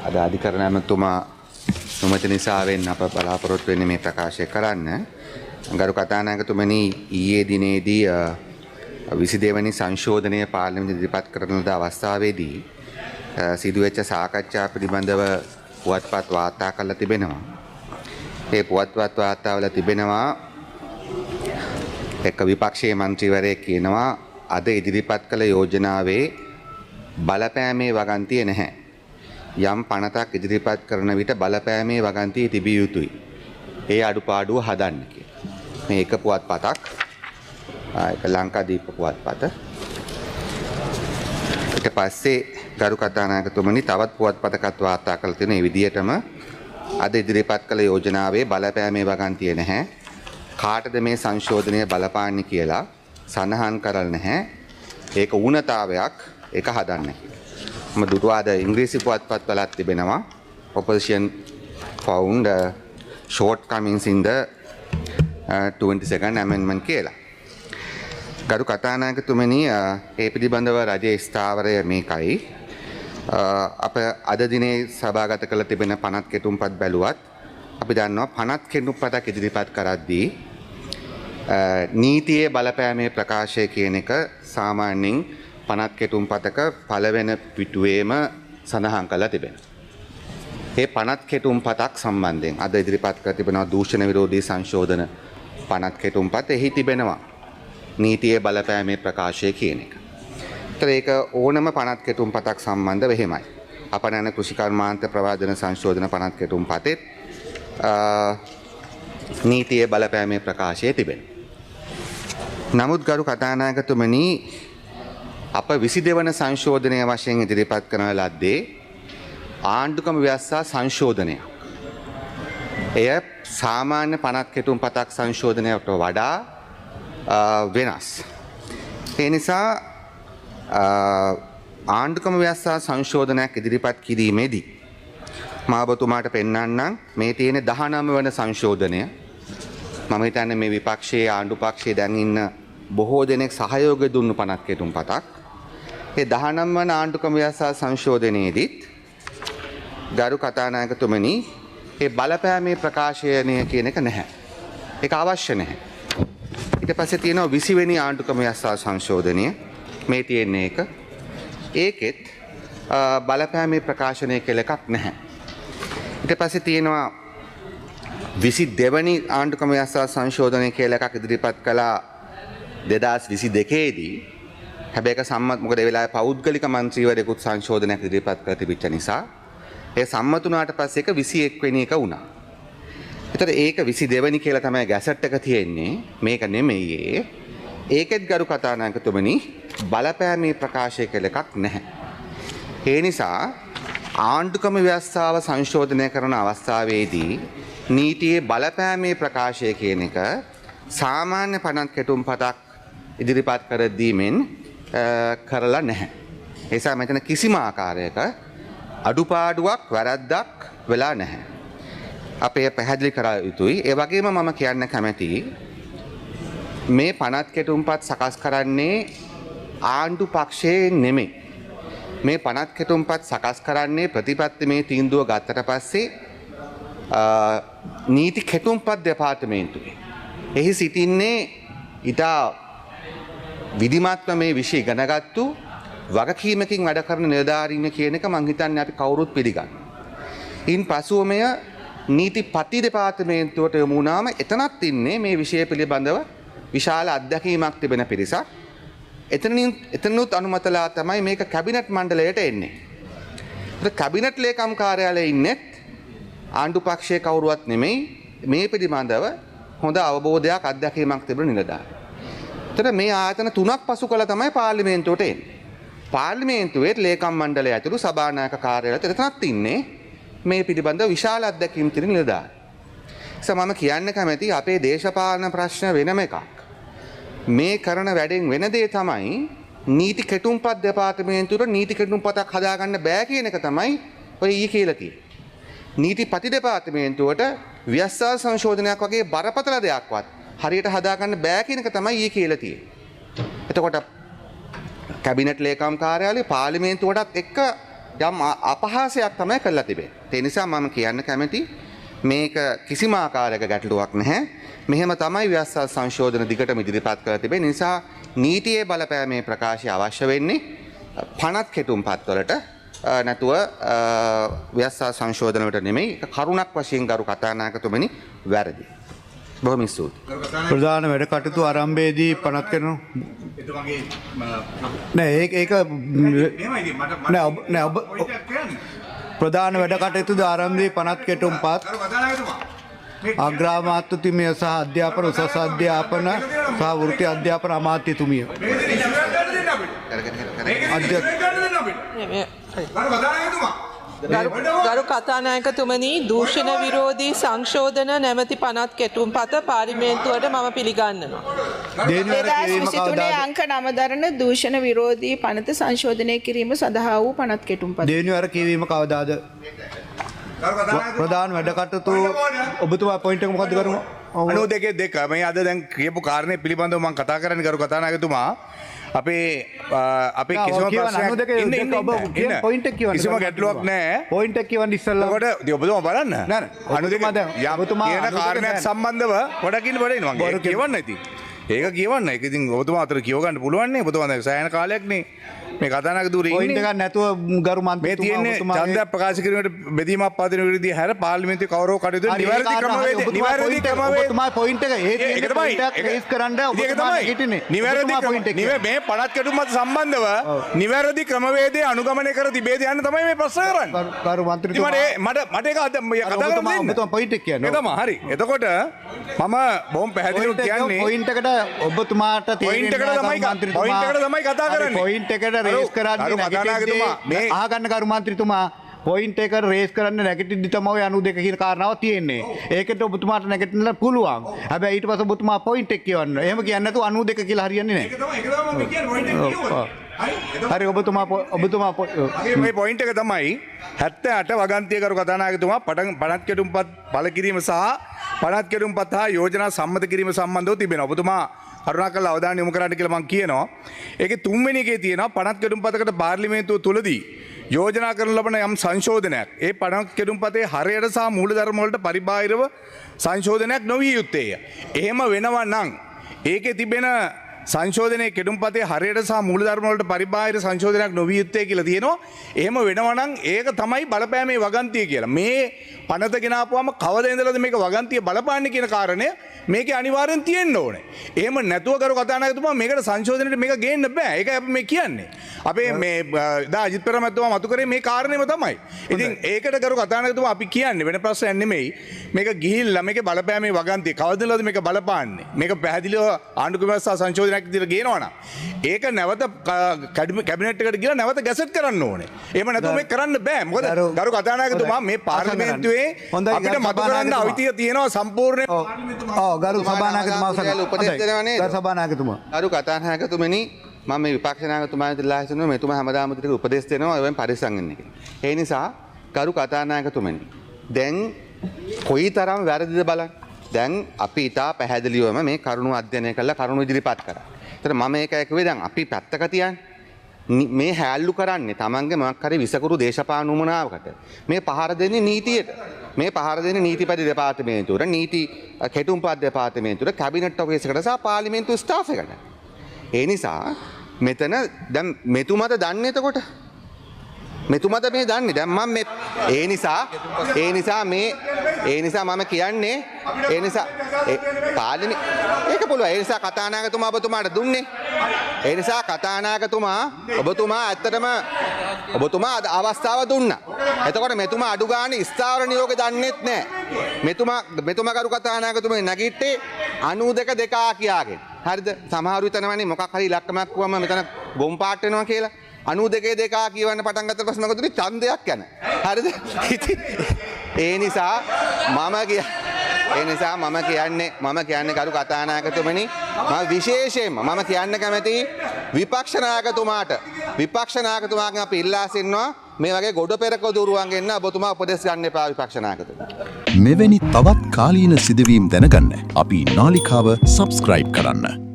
අද අධිකරණ ඇමතුමා නොමැති නිසාවෙන් අප බලාපොරොත්තු වෙන්නේ මේ ප්‍රකාශය කරන්න. ගරු කතානායකතුමනි ඊයේ දිනේදී 22 වෙනි සංශෝධනය පාර්ලිමේන්තුවේ ඉදිරිපත් කරන ලද අවස්ථාවේදී සිදුවෙච්ච සාකච්ඡා පිළිබඳව පුවත්පත් වාර්තා කරලා තිබෙනවා. ඒ පුවත්පත් වාර්තාවල තිබෙනවා එක් විපක්ෂයේ මන්ත්‍රීවරයෙක් කියනවා අද ඉදිරිපත් කළ යෝජනාවේ බලපෑමේ වගන්තිය නැහැ. යම් පනතක් ඉදිරිපත් කරන විට බලපෑමේ වගන්තිය තිබිය යුතුයි. ඒ අඩුපාඩුව හදන්න කියලා. මේ එක පුවත්පතක්. ඒක ලංකාදීප පුවත්පත. ඊට පස්සේ ගරු කතානායකතුමනි තවත් පුවත්පතකට වාර්තා කරලා තියෙන මේ විදිහටම අද ඉදිරිපත් කළ යෝජනාවේ බලපෑමේ වගන්තිය නැහැ. කාටද මේ සංශෝධනය බලපාන්නේ කියලා සඳහන් කරලා නැහැ. ඒක ඌනතාවයක් ඒක හදන්න කියලා. මම දුටුවාද ඉංග්‍රීසි පුවත්පත්වලත් තිබෙනවා opposition found shortcomings in the 22nd amendment කියලා. ගරු කතානායකතුමනි ඒ පිළිබඳව රජයේ ස්ථාවරය මේකයි. අප අද දිනේ සභාගත කළ තිබෙන පනත් කෙටුම්පත් බැලුවත් අපි දන්නවා පනත් කෙටුම්පතක් ඉදිරිපත් කරද්දී නීතියේ බලපෑමේ ප්‍රකාශය කියන එක සාමාන්‍යයෙන් පනත් කෙටුම්පතක පළවෙනි පිටුවේම සඳහන් කරලා තිබෙනවා. මේ පනත් කෙටුම්පතක් සම්බන්ධයෙන් අද ඉදිරිපත් කර තිබෙනවා දූෂණ විරෝධී සංශෝධන පනත් කෙටුම්පත එහි තිබෙනවා නීතියේ බලපෑමේ ප්‍රකාශය කියන එක. ඒතර ඒක ඕනම පනත් කෙටුම්පතක් සම්බන්ධව එහෙමයි. අපනයන කෘෂිකර්මාන්ත ප්‍රවාදන සංශෝධන පනත් කෙටුම්පතෙත් නීතියේ බලපෑමේ ප්‍රකාශය තිබෙනවා. නමුත් ගරු කතානායකතුමනි අප 22 වන සංශෝධනය වශයෙන් ඉදිරිපත් කරන ලද්දේ ආණ්ඩුක්‍රම ව්‍යවස්ථා සංශෝධනයක්. එය සාමාන්‍ය පනත් කෙටුම්පතක් සංශෝධනයට වඩා වෙනස්. ඒ නිසා ආණ්ඩුක්‍රම ව්‍යවස්ථා සංශෝධනයක් ඉදිරිපත් කිරීමේදී මා ඔබතුමාට පෙන්වන්නම් මේ තියෙන 19 වන සංශෝධනය. මම හිතන්නේ මේ විපක්ෂයේ ආණ්ඩු පක්ෂයේ දැන් ඉන්න බොහෝ දෙනෙක් සහයෝගය දුන්නු පනත් කෙටුම්පතක්. ඒ 19 වන ආණ්ඩුක්‍රම ව්‍යවස්ථා සංශෝධනයේදීත් ගරු කතානායකතුමනි ඒ බලපෑමේ ප්‍රකාශනය කියන එක නැහැ. ඒක අවශ්‍ය නැහැ. ඊට පස්සේ තියෙනවා 20 වෙනි ආණ්ඩුක්‍රම ව්‍යවස්ථා සංශෝධනය. මේ තියෙන්නේ ඒක. ඒකෙත් බලපෑමේ ප්‍රකාශනය කියලා එකක් නැහැ. ඊට පස්සේ තියෙනවා 22 වෙනි ආණ්ඩුක්‍රම ව්‍යවස්ථා සංශෝධනය කියලා එකක් ඉදිරිපත් කළා 2022 දී. හැබැයි ඒක සම්මත මොකද ඒ වෙලාවේ පෞද්ගලික මන්ත්‍රීවරයෙකුත් සංශෝධනයක් ඉදිරිපත් කර තිබිච්ච නිසා ඒ සම්මත වුණාට පස්සේ ඒක 21 වෙනි එක වුණා. ඒතර ඒක 22 වෙනි කියලා තමයි ගැසට් එක තියෙන්නේ. මේක නෙමෙයි. ඒකෙත් ගරු කතානායකතුමනි බලපෑමේ ප්‍රකාශය කියලා එකක් නැහැ. ඒ නිසා ආණ්ඩුක්‍රම ව්‍යවස්ථාව සංශෝධනය කරන අවස්ථාවේදී නීතියේ බලපෑමේ ප්‍රකාශය කියන එක සාමාන්‍ය පනත් කෙටුම්පතක් ඉදිරිපත් කර දීමෙන් කරලා නැහැ. ඒ නිසා මෙතන කිසිම ආකාරයක අඩුපාඩුවක් වැරද්දක් වෙලා නැහැ. අපේ පැහැදිලි කර යුතුයි. ඒ වගේම මම කියන්න කැමතියි මේ පනත් කෙටුම්පත් සකස් කරන්නේ ආණ්ඩු පක්ෂයේ නෙමෙයි. මේ පනත් කෙටුම්පත් සකස් කරන්නේ ප්‍රතිපත්තිමේ තීන්දුව ගත්තට පස්සේ නීති කෙටුම්පත් දෙපාර්තමේන්තුවේ. එහි සිටින්නේ ඉතා විධිමත්ව මේ විෂය ඉගෙනගත්තු වගකීමකින් වැඩ කරන නිලධාරීන් කියන එක මං හිතන්නේ අපි කවුරුත් පිළිගන්නවා. ඉන් පසුව මෙය නීතිපති දෙපාර්තමේන්තුවට යොමු වුණාම එතනත් ඉන්නේ මේ විෂය පිළිබඳව විශාල අත්දැකීමක් තිබෙන පිරිසක්. එතනුත් අනුමතලා තමයි මේක කැබිනට් මණ්ඩලයට එන්නේ. ඒත් කැබිනට් ලේකම් කාර්යාලයේ ඉන්නෙත් ආණ්ඩු පක්ෂයේ කවුරුවත් නෙමෙයි මේ පිළිබඳව හොඳ අවබෝධයක් අත්දැකීමක් තිබෙන නිලධාරීන්. ඒතර මේ ආයතන තුනක් පසු කළ තමයි පාර්ලිමේන්තුවට එන්නේ. පාර්ලිමේන්තුවේ ලේකම් මණ්ඩලය ඇතුළු සභානායක කාර්යාලයට එතනත් ඉන්නේ මේ පිළිබඳව විශාල අත්දැකීම් තියෙන නිලධාරීන්. මම කියන්න කැමති අපේ දේශපාලන ප්‍රශ්න වෙනම එකක්. මේ කරන වැඩෙන් වෙන දේ තමයි නීති කෙටුම්පත් දෙපාර්තමේන්තුවට නීති කෙටුම්පතක් හදාගන්න බෑ කියන එක තමයි ඔය ඊ කියලා කිව්වේ. නීතිපති දෙපාර්තමේන්තුවට ව්‍යවස්ථා සංශෝධනයක් වගේ බරපතල දෙයක්වත් හරියට හදාගන්න බෑ කියන එක තමයි ඊ කියලා තියෙන්නේ. එතකොට කැබිනට් ලේකම් කාර්යාලය පාර්ලිමේන්තුවටත් එක්ක යම් අපහාසයක් තමයි කරලා තිබෙන්නේ. ඒ නිසා මම කියන්න කැමති මේක කිසිම ආකාරයක ගැටලුවක් නැහැ. මෙහෙම තමයි ව්‍යවස්ථා සංශෝධන දිගටම ඉදිරිපත් කරලා තිබෙන්නේ. නිසා නීතියේ බලපෑමේ ප්‍රකාශය අවශ්‍ය වෙන්නේ පනත් කෙටුම්පත් වලට නැතුව ව්‍යවස්ථා සංශෝධන වලට නෙමෙයි. ඒක කරුණක් වශයෙන් ගරු කතානායකතුමනි වැරදි. බොහොම ස්තුතියි. ප්‍රධාන වැඩ කටයුතු ආරම්භයේදී පනත් කරනවා. නෑ ඒක නෑ ඔබ ප්‍රධාන වැඩ කටයුතු ආරම්භයේ පනත් කෙටුම්පත් අග්‍රාමාත්‍යතුමිය සහ අධ්‍යාපන උසස් අධ්‍යාපන සහ වෘත්ති අධ්‍යාපන අමාත්‍යතුමිය ගරු කතානායකතුමනි දූෂණ විරෝධී සංශෝධන නැමැති පනත් කෙටුම්පත පාර්ලිමේන්තුවට මම පිළිගන්නවා. 2023 අංක 9 දරන දූෂණ විරෝධී පනත සංශෝධනය කිරීම සඳහා වූ පනත් කෙටුම්පත. දෙවෙනි වර කියවීම කවදාද? ප්‍රධාන වැඩ කටයුතු ඔබතුමා පොයින්ට් එක මොකක්ද කරුණා? 92 මේ අද දැන් කියපු කාරණේ පිළිබඳව මම කතා කරන්නේ ගරු කතානායකතුමා අපේ කිසිම ප්‍රශ්නයක් කිසිම ගැටලුවක් නැහැ. පොයින්ට් එක කියවන්න ඉස්සෙල්ලා කොට ඔබතුමා බලන්න. නෑ කියන කාරණයක් සම්බන්ධව පොඩකින් පොඩින් මම කියවන්න ඇති. ඒක කියවන්න. ඒක ඉතින් ඔබතුමා අතර කියව ගන්න පුළුවන් නේ. ඔබතුමා දැන් සෑහෙන කාලයක් නේ මේ කතානායකතුරේ ඉන්නේ. පොයින්ට් එකක් නැතුව ගරු මන්ත්‍රීතුමා මේ තියෙන්නේ ඡන්දයක් ප්‍රකාශ කිරීමට බෙදීමක් පදින විරුද්ධිය හැර පාර්ලිමේන්තුවේ කවරෝ කටයුතු නිවැරදි ක්‍රමවේදය ඔබතුමා පොයින්ට් එක ඒක තමයි රේස් කරන්න ඔබතුමා හිටින්නේ. නිවැරදි මේ පනත් කෙටුමත් සම්බන්ධව නිවැරදි ක්‍රමවේදය අනුගමනය කර තිබේද යන්න තමයි මේ ප්‍රශ්න කරන්නේ. කරු මන්ත්‍රීතුමා මට ඒක කතා කරන්න දෙන්න. ඔබතුමා පොයින්ට් එක කියන්නේ. ඒක තමයි හරි. එතකොට මම බොහොම පැහැදිලිව කියන්නේ පොයින්ට් එකට ඔබතුමාට පොයින්ට් එකට තමයි කතා කරන්නේ. පොයින්ට් එකට රේස් කරන්නේ මේ අහගන්න කරු මන්ත්‍රීතුමා පොයින්ට් එක රේස් කරන්න නැගිටින්න තමයි 92 කියන කාරණාව තියෙන්නේ. ඒකට ඔබතුමාට නැගිටින්න පුළුවන්. හැබැයි ඊට පස්සේ ඔබතුමා පොයින්ට් එක කියවන්න. එහෙම කියන්නේ නැතුව 92 කියලා හරියන්නේ නැහැ. ඒක තමයි මම කියන්නේ හරි ඔබතුමා මේ පොයින්ට් එක තමයි 78 වගන්තිය කරු කතානායකතුමා පනත් කෙටුම්පත් පළ කිරීම සහ පනත් කෙටුම්පත් හා යෝජනා සම්මත කිරීම සම්බන්ධව තිබෙනවා. ඔබතුමා කරුණාකරලා අවධානය යොමු කරන්න කියලා මම කියනවා. ඒකේ තුන්වෙනි එකේ තියෙනවා පනත් කෙටුම්පතකට පාර්ලිමේන්තුව තුලදී යෝජනා කරන ලබන යම් සංශෝධනයක් ඒ පනත් කෙටුම්පතේ හරයට සහ මූලධර්ම වලට පරිබාහිරව සංශෝධනයක් නොවිය යුත්තේය. එහෙම වෙනවා නම් ඒකේ තිබෙන සංශෝධනයේ කෙටුම්පතේ හරයට සහ මූලධර්ම වලට පරිබාහිර සංශෝධනයක් නොවිය යුත්තේ කියලා තියෙනවා. එහෙම වෙනවා නම් ඒක තමයි බලපෑමේ වගන්තිය කියලා. මේ පනත ගෙනාපුවම කවද ඉඳලාද මේක වගන්තිය බලපාන්නේ කියන කාරණය මේකේ අනිවාර්යෙන් තියෙන්න ඕනේ. එහෙම නැතුව කරු කතානායකතුමා මේකට සංශෝධනයට මේක ගේන්න බෑ. ඒකයි අපි මේ කියන්නේ. අපේ මේ දා අජිත් පෙරමැතිතුමා මතු කරේ මේ කාරණේම තමයි. ඉතින් ඒකට කරු කතානායකතුමා අපි කියන්නේ වෙන ප්‍රශ්නයක් නෙමෙයි. මේක ගිහිල්ලා මේකේ බලපෑමේ වගන්තිය කවද ඉඳලාද මේක බලපාන්නේ. මේක පැහැදිලිව ආණ්ඩුක්‍රම ව්‍යවස්ථා සංශෝධනයක් විදිහට ගේනවා නම් ඒක නැවත කැබිනට් එකට ගිහලා නැවත ගැසට් කරන්න ඕනේ. එහෙම නැතුව මේක කරන්න බෑ. මොකද කරු කතානායකතුමා මේ පාර්ලිමේන්තුවේ අපිට මතු කරන්න අයිතිය තියෙනවා සම්පූර්ණ ගරු සභානායකතුමා උපදෙස් දෙනවා නේද? ගරු සභානායකතුමා. ගරු කතානායකතුමනි මම මේ විපක්ෂ නායකතුමාට ඉල්ලා හිටිනවා මෙතුමා හැමදාම ටික උපදෙස් දෙනවා ඒවෙන් පරිස්සම් වෙන්න කියලා. ඒ නිසා ගරු කතානායකතුමනි දැන් කොයිතරම් වැරදිද බලන්න. දැන් අපි ඉතා පැහැදිලිවම මේ කරුණු අධ්‍යයනය කරලා කරුණු ඉදිරිපත් කරා. ඒතර මම ඒකයි කිව්වේ දැන් අපි පැත්තක තියන්නේ. මේ හැල්ලු කරන්නේ තමන්ගේ මොකක් හරි විසකුරු දේශපාලන උමනාවකට. මේ පහර දෙන්නේ නීතියට. මේ පහර දෙන්නේ නීතිපති දෙපාර්තමේන්තුවට, නීති කෙටුම්පත් දෙපාර්තමේන්තුවට, කැබිනට් ඔෆිස් එකට සහ පාර්ලිමේන්තු ස්ටාෆ් එකට. ඒ නිසා මෙතන දැන් මෙතුමද දන්නේ එතකොට? මෙතුමද මේ දන්නේ? දැන් මම මේ ඒ නිසා මම කියන්නේ ඒ නිසා ඒක පුළුවන්. ඒ නිසා කතානායකතුමා ඔබතුමාට දුන්නේ. ඒ නිසා කතානායකතුමා ඔබතුමා ඇත්තටම අවස්ථාව දුන්නා. එතකොට මෙතුමා අඩු ගානේ ස්ථාවර නියෝගය දන්නෙත් නැහැ. මෙතුමා කරු කතානායකතුමා නැගිට්ටේ 92 කියාගෙන. හරිද? සමහරු හිතනවනේ මොකක් හරි ඉලක්කමක් වුවම මෙතන ගොම් පාට වෙනවා කියලා. 92 කියවන්න පටන් ගත්ත පස්සේ මොකද උනේ? ඡන්දයක් යන. හරිද? ඒ නිසා මම කියන්නේ කරු කතානායකතුමනි මම විශේෂයෙන්ම මම කියන්න කැමති විපක්ෂ නායකතුමාගෙන් අපි ඉල්ලා සිටිනවා මේ වගේ ගොඩ පෙරක දුරුවන් ගෙන්න ඔබතුමා උපදෙස් ගන්න එපා විපක්ෂ නායකතුමා. මෙවැනි තවත් කාලීන සිදුවීම් දැනගන්න අපි නාලිකාව සබ්ස්ක්‍රයිබ් කරන්න.